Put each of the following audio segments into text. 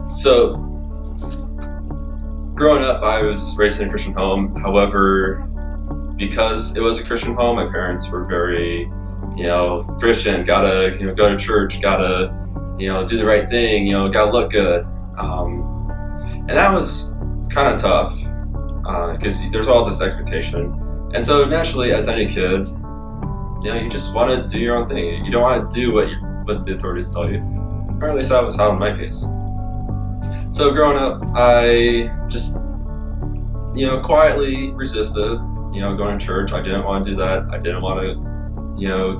So, growing up, I was raised in a Christian home. However, because it was a Christian home, my parents were very, Christian. Gotta, go to church. Gotta, do the right thing. Gotta look good. And that was kind of tough because there's all this expectation. And so naturally, as any kid, you just want to do your own thing. You don't want to do what the authorities tell you. Or at least that was how in my case. So growing up, I just, quietly resisted, going to church. I didn't want to do that. I didn't want to,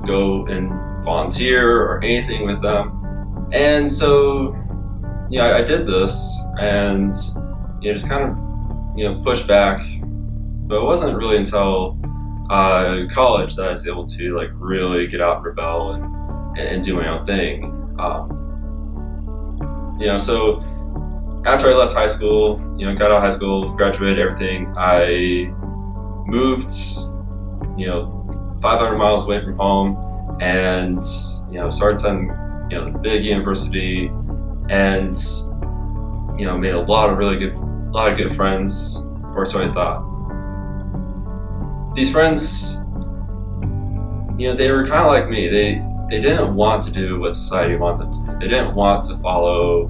go and volunteer or anything with them. And so, I did this and, just kind of, pushed back. But it wasn't really until college that I was able to, really get out and rebel and do my own thing. So after I left high school, got out of high school, graduated, everything, I moved, 500 miles away from home and, started attending, the big university and, made a lot of good friends, or so I thought. These friends, they were kind of like me. They didn't want to do what society wanted them to do. They didn't want to follow,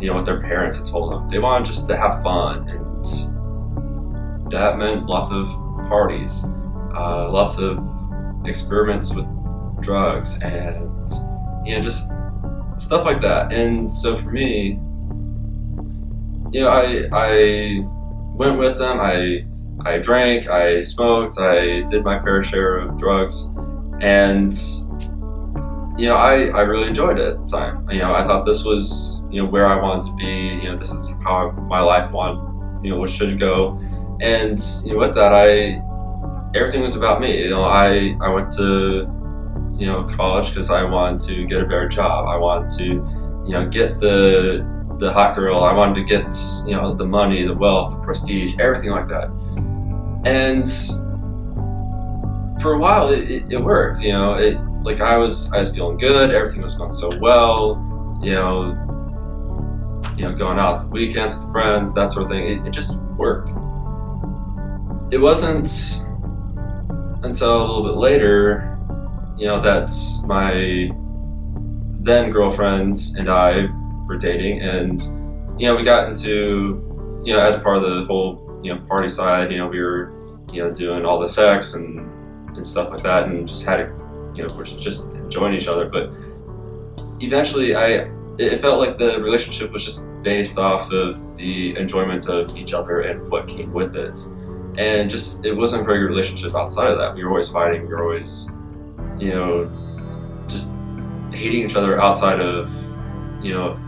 what their parents had told them. They wanted just to have fun, and that meant lots of parties, lots of experiments with drugs, and just stuff like that. And so for me, I went with them. I drank, I smoked, I did my fair share of drugs, and I really enjoyed it at the time. I thought this was where I wanted to be. This is how my life what should go. And with that, everything was about me. I went to college because I wanted to get a better job. I wanted to get the hot girl. I wanted to get the money, the wealth, the prestige, everything like that. And for a while, it worked. I was feeling good. Everything was going so well. Going out weekends with friends, that sort of thing. It just worked. It wasn't until a little bit later, that my then girlfriend and I were dating, and we got into as part of the whole party side. We were doing all the sex and stuff like that, and just had we're just enjoying each other. But eventually, it felt like the relationship was just based off of the enjoyment of each other and what came with it, and just it wasn't a very good relationship outside of that. We were always fighting. We were always just hating each other outside of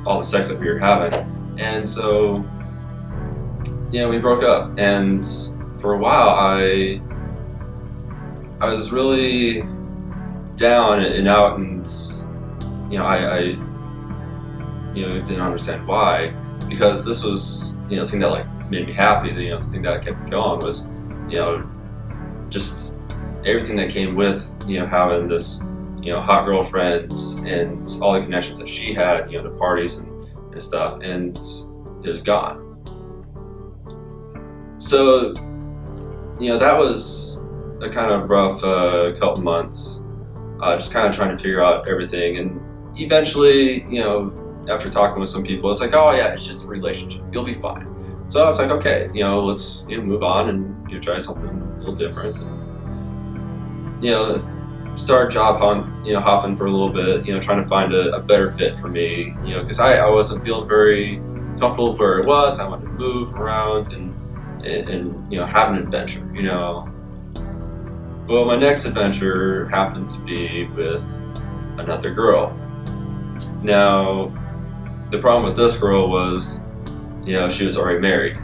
all the sex that we were having. And so we broke up, and for a while I was really down and out, and I didn't understand why, because this was the thing that made me happy. The thing that kept me going was just everything that came with having this hot girlfriend and all the connections that she had, to parties and stuff, and it was gone. So that was a kind of rough couple months, just kind of trying to figure out everything. And eventually, after talking with some people, it's like, oh yeah, it's just a relationship, you'll be fine. So I was like, okay, let's move on and try something a little different. And, start hopping for a little bit, trying to find a better fit for me, because I wasn't feeling very comfortable where it was. I wanted to move around and have an adventure, Well, my next adventure happened to be with another girl. Now, the problem with this girl was, she was already married,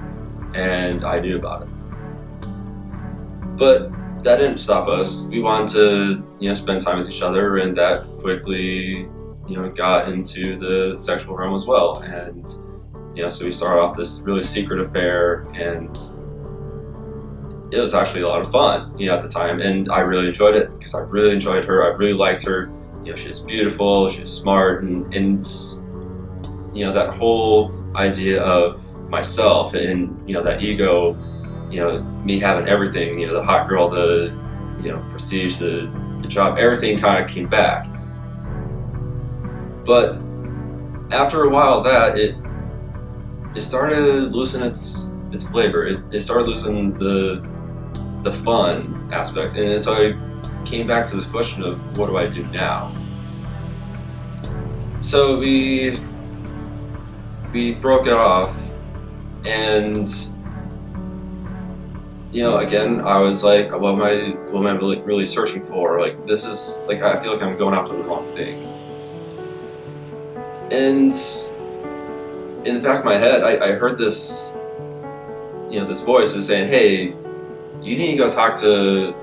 and I knew about it. But that didn't stop us. We wanted to, spend time with each other, and that quickly, got into the sexual realm as well. And, so we started off this really secret affair, and it was actually a lot of fun, at the time. And I really enjoyed it because I really enjoyed her. I really liked her. She was beautiful. She was smart, and that whole idea of myself and that ego, me having everything, the hot girl, the prestige, the job, everything kind of came back. But after a while, that it started losing its flavor. It started losing the fun aspect, and so I came back to this question of what do I do now? So we broke it off, and again, I was like, what am I really searching for? Like, this is like, I feel like I'm going after the wrong thing. And in the back of my head, I heard this, this voice is saying, "Hey, you need to go talk to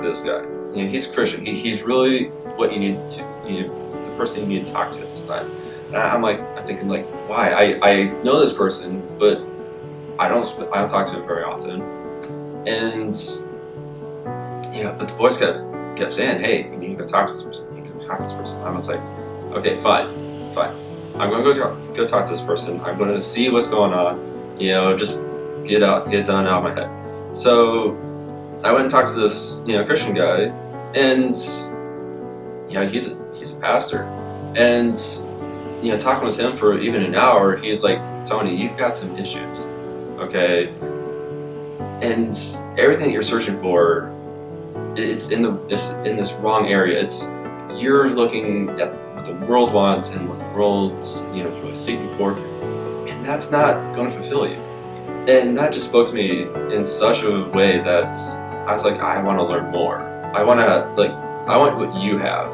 this guy. He's a Christian. He's really what you need to, the person you need to talk to at this time." And I'm thinking, like, why? I know this person, but I don't talk to him very often. And but the voice kept saying, "Hey, you need to go talk to this person. You need to go talk to this person." I was like, "Okay, fine. I'm going to go talk to this person. I'm going to see what's going on. Just get it done out of my head." So I went and talked to this Christian guy, and he's a pastor, and talking with him for even an hour, he's like, "Tony, you've got some issues, okay? And everything that you're searching for, it's in this wrong area. You're looking at what the world wants and what the world's is really seeking for, and that's not going to fulfill you." And that just spoke to me in such a way that I was like, I want to learn more. I want what you have,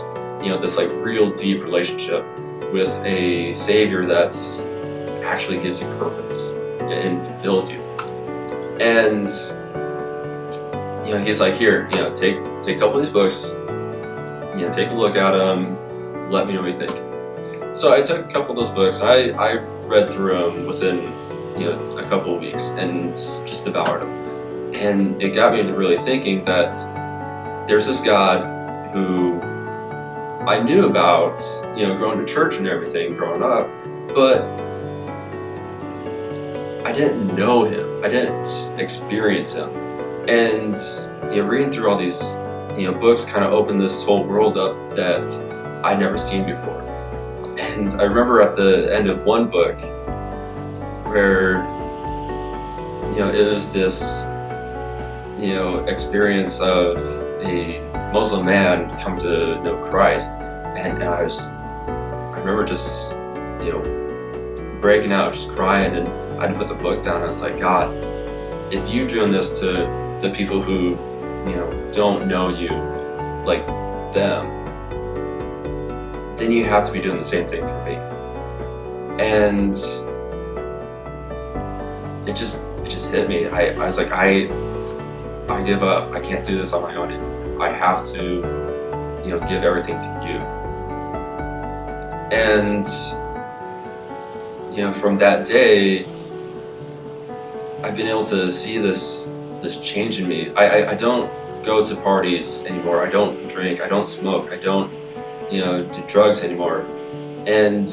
this like real deep relationship with a Savior that actually gives you purpose and fulfills you. And he's like, "Here, take a couple of these books, take a look at them, let me know what you think." So I took a couple of those books. I read through them within a couple of weeks and just devoured them. And it got me to really thinking that there's this God who I knew about, going to church and everything growing up, but I didn't know him. I didn't experience him. And reading through all these books kind of opened this whole world up that I'd never seen before. And I remember at the end of one book where it was this experience of a Muslim man come to know Christ, and I remember just breaking out, just crying, and I'd put the book down. I was like, "God, if you're doing this to people who don't know you like them, then you have to be doing the same thing for me." And it just hit me. I was like, I give up. I can't do this on my own. I have to give everything to you. And from that day, I've been able to see this change in me. I don't go to parties anymore. I don't drink. I don't smoke. I don't do drugs anymore. And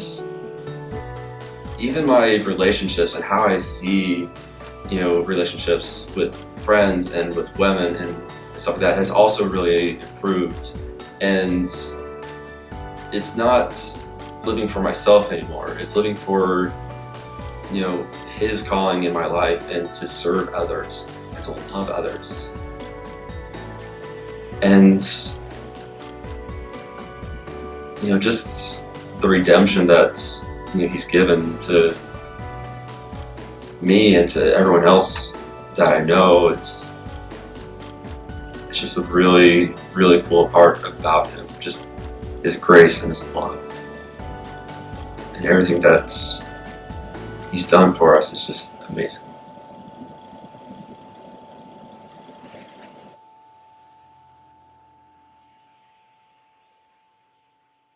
even my relationships and how I see relationships with friends and with women and stuff like that has also really improved. And it's not living for myself anymore. It's living for his calling in my life, and to serve others and to love others. And just the redemption that he's given to me and to everyone else that I know, it's just a really, really cool part about him. Just his grace and his love and everything that's he's done for us is just amazing.